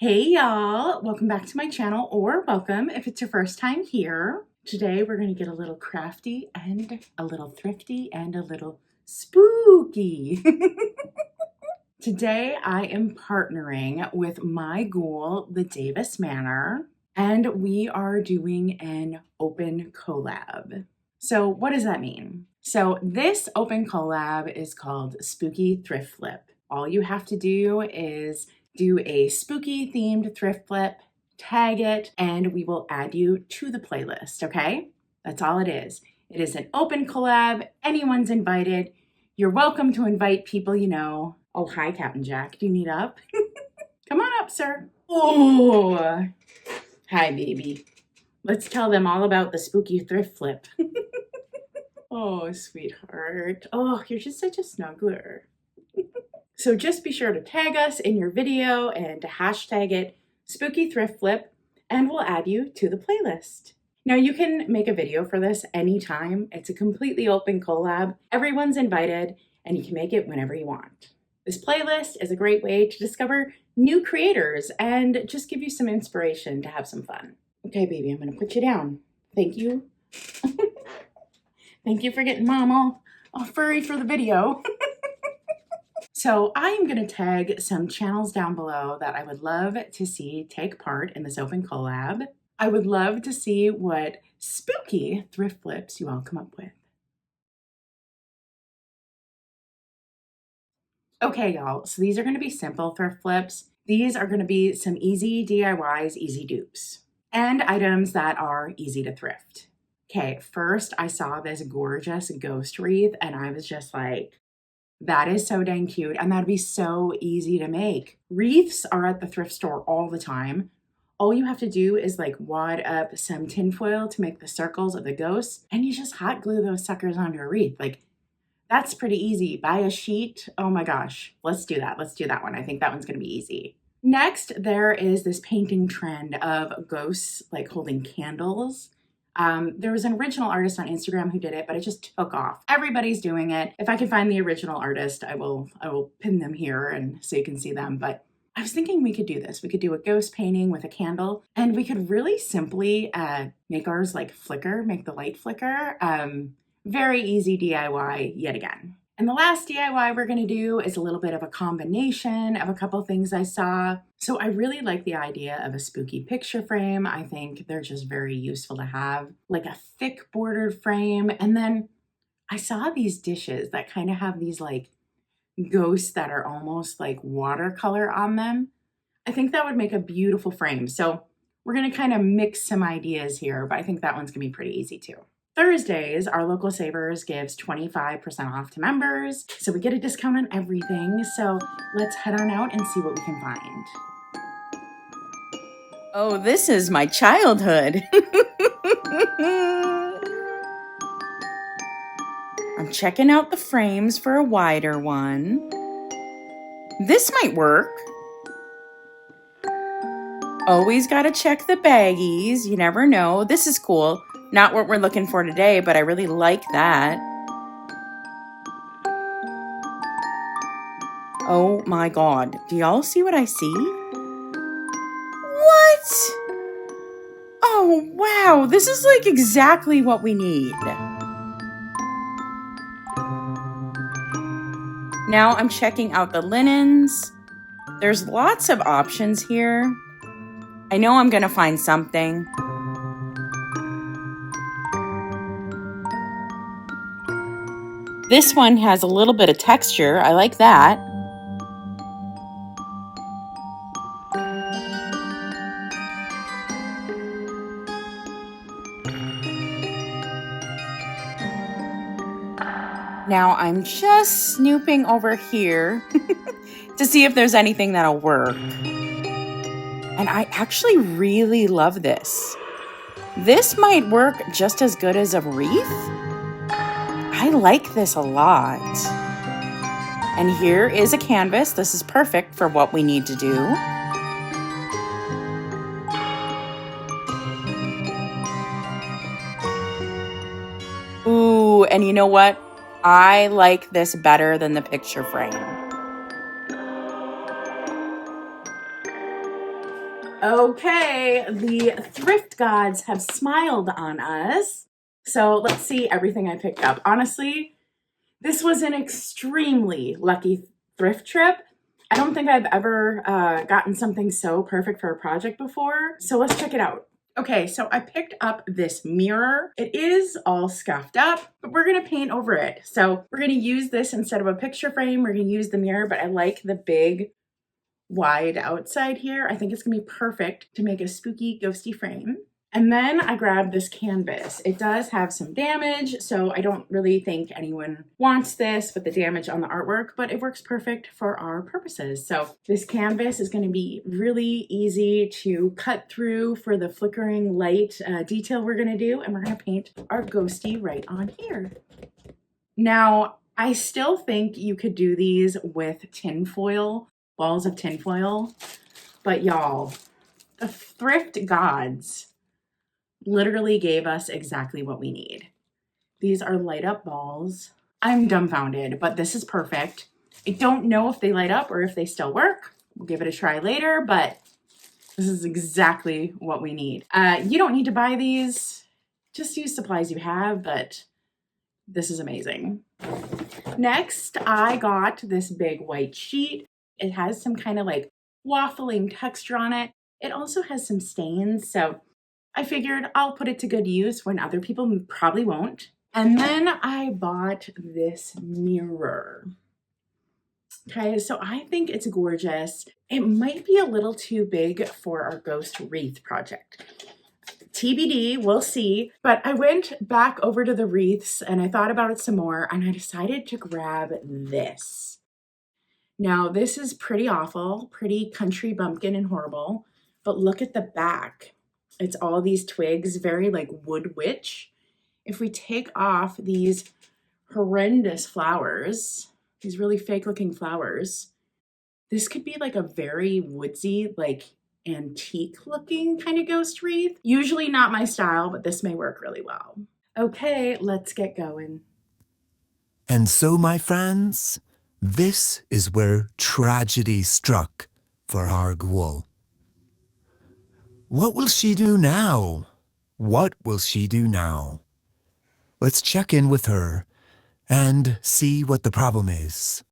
Hey y'all, welcome back to my channel, or welcome if it's your first time here. Today we're gonna get a little crafty and a little thrifty and a little spooky. Today I am partnering with my ghoul, the Davis Manor, and we are doing an open collab. So what does that mean? So this open collab is called Spooky Thrift Flip. All you have to do is do a spooky themed thrift flip, tag it, and we will add you to the playlist, okay? That's all it is. It is an open collab. Anyone's invited. You're welcome to invite people you know. Oh, hi, Captain Jack. Do you need up? Come on up, sir. Oh, hi, baby. Let's tell them all about the spooky thrift flip. Oh, sweetheart. Oh, you're just such a snuggler. So just be sure to tag us in your video and to hashtag it Spooky Thrift Flip, and we'll add you to the playlist. Now you can make a video for this anytime. It's a completely open collab. Everyone's invited and you can make it whenever you want. This playlist is a great way to discover new creators and just give you some inspiration to have some fun. Okay, baby, I'm gonna put you down. Thank you. Thank you for getting mom all furry for the video. So I am going to tag some channels down below that I would love to see take part in this open collab. I would love to see what spooky thrift flips you all come up with. Okay, y'all, so these are going to be simple thrift flips. These are going to be some easy DIYs, easy dupes, and items that are easy to thrift. Okay, first I saw this gorgeous ghost wreath and I was just like, that is so dang cute, and that'd be so easy to make. Wreaths are at the thrift store all the time. All you have to do is like wad up some tinfoil to make the circles of the ghosts, and you just hot glue those suckers onto a wreath. Like, that's pretty easy. Buy a sheet. Oh my gosh, let's do that. Let's do that one. I think that one's gonna be easy. Next, there is this painting trend of ghosts like holding candles. There was an original artist on Instagram who did it, but it just took off. Everybody's doing it. If I can find the original artist, I will pin them here and so you can see them. But I was thinking we could do this. We could do a ghost painting with a candle, and we could really simply make ours like flicker, make the light flicker. Very easy DIY yet again. And the last DIY we're going to do is a little bit of a combination of a couple things I saw. So I really like the idea of a spooky picture frame. I think they're just very useful to have, like a thick bordered frame. And then I saw these dishes that kind of have these like ghosts that are almost like watercolor on them. I think that would make a beautiful frame. So we're going to kind of mix some ideas here, but I think that one's going to be pretty easy too. Thursdays, our local Savers gives 25% off to members, so we get a discount on everything. So let's head on out and see what we can find. Oh, this is my childhood. I'm checking out the frames for a wider one. This might work. Always gotta check the baggies. You never know. This is cool. Not what we're looking for today, but I really like that. Oh my God. Do y'all see what I see? What? Oh, wow. This is like exactly what we need. Now I'm checking out the linens. There's lots of options here. I know I'm gonna find something. This one has a little bit of texture. I like that. Now I'm just snooping over here to see if there's anything that'll work. And I actually really love this. This might work just as good as a wreath. I like this a lot. And here is a canvas. This is perfect for what we need to do. Ooh, and you know what? I like this better than the picture frame. Okay, the thrift gods have smiled on us. So let's see everything I picked up. Honestly, this was an extremely lucky thrift trip. I don't think I've ever gotten something so perfect for a project before. So let's check it out. Okay, so I picked up this mirror. It is all scuffed up, but we're gonna paint over it. So we're gonna use this instead of a picture frame. We're gonna use the mirror, but I like the big wide outside here. I think it's gonna be perfect to make a spooky ghosty frame. And then I grabbed this canvas. It does have some damage, so I don't really think anyone wants this with the damage on the artwork, but it works perfect for our purposes. So this canvas is gonna be really easy to cut through for the flickering light detail we're gonna do, and we're gonna paint our ghosty right on here. Now, I still think you could do these with tinfoil, balls of tinfoil, but y'all, the thrift gods literally gave us exactly what we need. These are light up balls. I'm dumbfounded, but this is perfect. I don't know if they light up or if they still work. We'll give it a try later, but this is exactly what we need. You don't need to buy these. Just use supplies you have, but this is amazing. Next, I got this big white sheet. It has some kind of like waffling texture on it. It also has some stains, so I figured I'll put it to good use when other people probably won't. And then I bought this mirror. Okay, so I think it's gorgeous. It might be a little too big for our ghost wreath project. TBD, we'll see. But I went back over to the wreaths and I thought about it some more and I decided to grab this. Now, this is pretty awful, pretty country bumpkin and horrible, but look at the back. It's all these twigs, very like wood witch. If we take off these horrendous flowers, these really fake looking flowers, this could be like a very woodsy, like antique looking kind of ghost wreath. Usually not my style, but this may work really well. Okay, let's get going. And so, my friends, this is where tragedy struck for our ghoul. What will she do now? What will she do now? Let's check in with her and see what the problem is.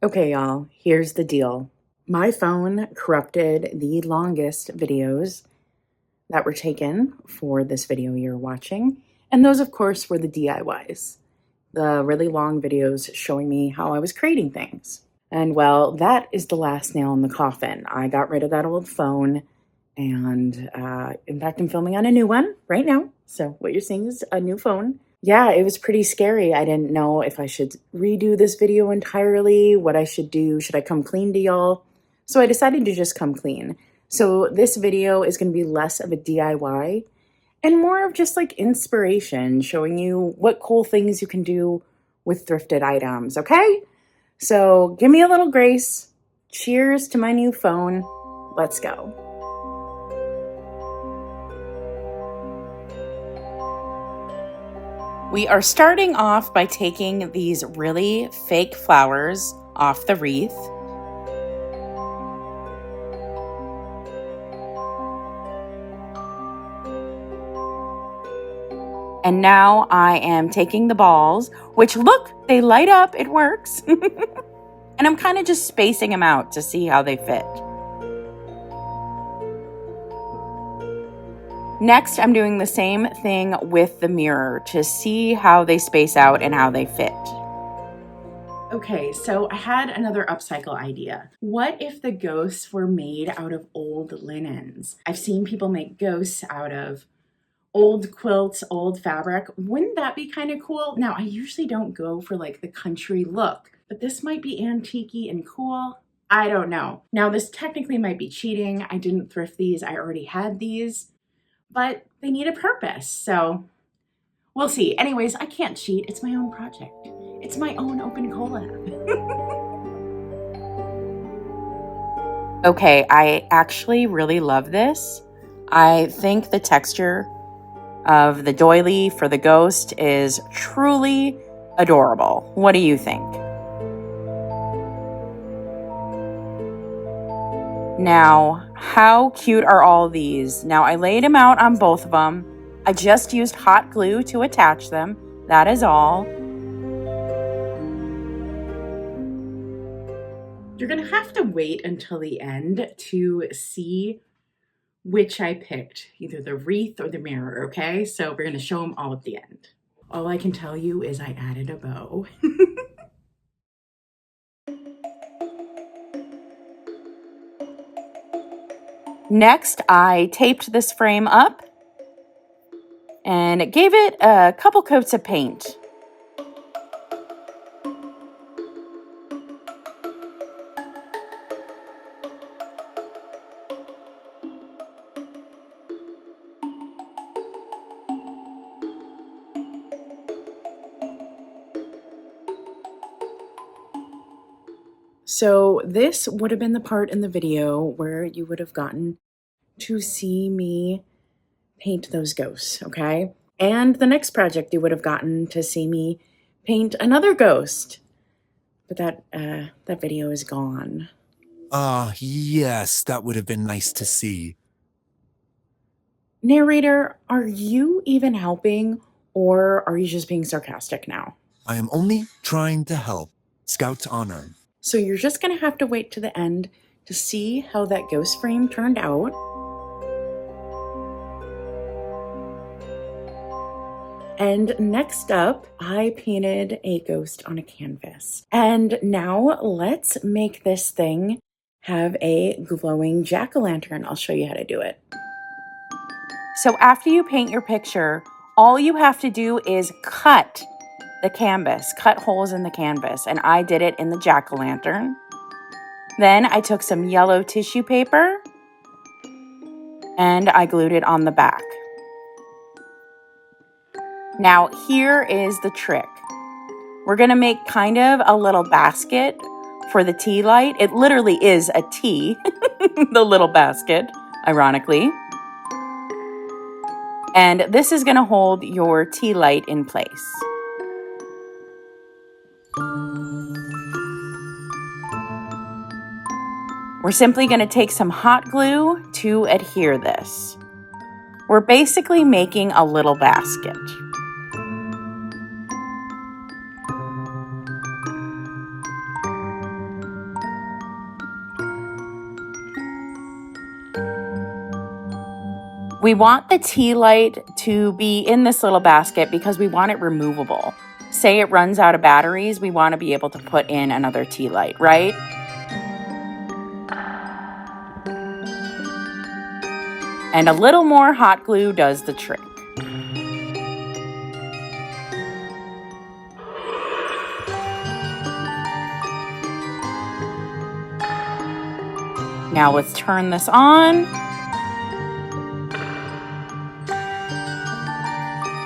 Okay, y'all, here's the deal. My phone corrupted the longest videos that were taken for this video you're watching. And those, of course, were the DIYs, the really long videos showing me how I was creating things. And well, that is the last nail in the coffin. I got rid of that old phone. And in fact, I'm filming on a new one right now. So what you're seeing is a new phone. Yeah, it was pretty scary. I didn't know if I should redo this video entirely, what I should do. Should I come clean to y'all? So I decided to just come clean. So this video is going to be less of a DIY and more of just like inspiration, showing you what cool things you can do with thrifted items, okay? So give me a little grace. Cheers to my new phone. Let's go. We are starting off by taking these really fake flowers off the wreath. And now I am taking the balls, which look, they light up, it works. And I'm kind of just spacing them out to see how they fit. Next, I'm doing the same thing with the mirror to see how they space out and how they fit. Okay, so I had another upcycle idea. What if the ghosts were made out of old linens? I've seen people make ghosts out of old quilts, old fabric. Wouldn't that be kind of cool? Now, I usually don't go for like the country look, but this might be antique-y and cool. I don't know. Now, this technically might be cheating. I didn't thrift these. I already had these, but they need a purpose. So we'll see. Anyways, I can't cheat. It's my own project. It's my own open collab. Okay, I actually really love this. I think the texture of the doily for the ghost is truly adorable. What do you think? Now, how cute are all these? Now, I laid them out on both of them. I just used hot glue to attach them. That is all. You're gonna have to wait until the end to see which I picked, either the wreath or the mirror, okay? So we're gonna show them all at the end. All I can tell you is I added a bow. Next, I taped this frame up and gave it a couple coats of paint. So this would have been the part in the video where you would have gotten to see me paint those ghosts, okay? And the next project you would have gotten to see me paint another ghost. But that video is gone. Ah, yes, that would have been nice to see. Narrator, are you even helping or are you just being sarcastic now? I am only trying to help. Scout's honor. So you're just gonna have to wait to the end to see how that ghost frame turned out. And next up, I painted a ghost on a canvas. And now let's make this thing have a glowing jack-o'-lantern. I'll show you how to do it. So after you paint your picture, all you have to do is cut the canvas, cut holes in the canvas. And I did it in the jack-o'-lantern. Then I took some yellow tissue paper and I glued it on the back. Now here is the trick. We're gonna make kind of a little basket for the tea light. It literally is a tea, the little basket, ironically. And this is gonna hold your tea light in place. We're simply gonna take some hot glue to adhere this. We're basically making a little basket. We want the tea light to be in this little basket because we want it removable. Say it runs out of batteries, we want to be able to put in another tea light, right? And a little more hot glue does the trick. Now let's turn this on.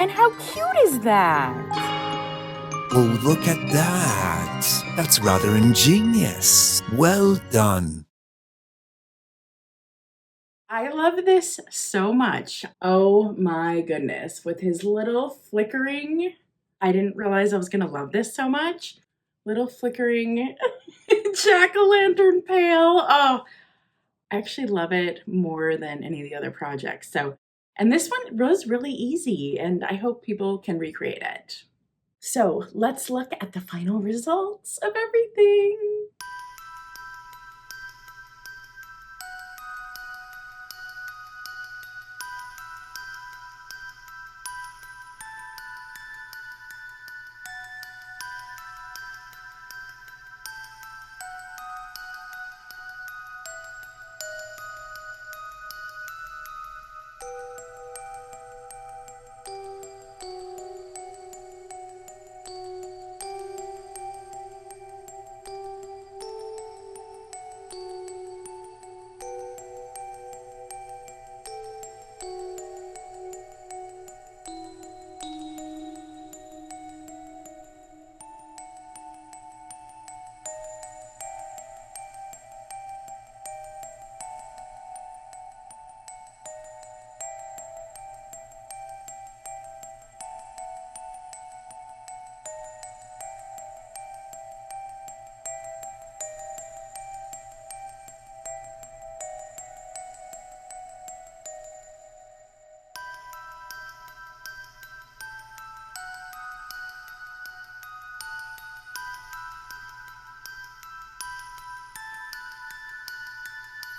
And how cute is that? Oh, look at that. That's rather ingenious. Well done. I love this so much. Oh my goodness. With his little flickering, I didn't realize I was gonna love this so much. Little flickering jack-o'-lantern pail. Oh, I actually love it more than any of the other projects. So, and this one was really easy and I hope people can recreate it. So let's look at the final results of everything.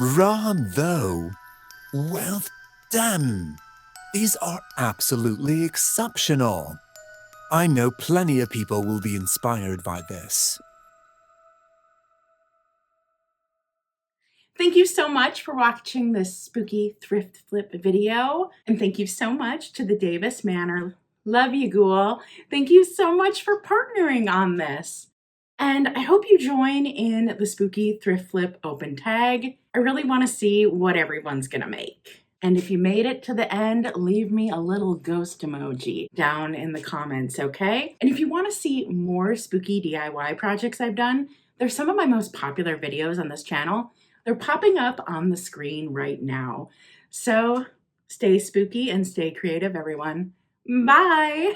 Bravo! Well done! These are absolutely exceptional. I know plenty of people will be inspired by this. Thank you so much for watching this spooky thrift flip video. And thank you so much to the Davis Manor. Love you, Ghoul. Thank you so much for partnering on this. And I hope you join in the spooky thrift flip open tag. I really want to see what everyone's gonna make. And if you made it to the end, leave me a little ghost emoji down in the comments, okay? And if you want to see more spooky DIY projects I've done, they're some of my most popular videos on this channel. They're popping up on the screen right now. So stay spooky and stay creative, everyone. Bye!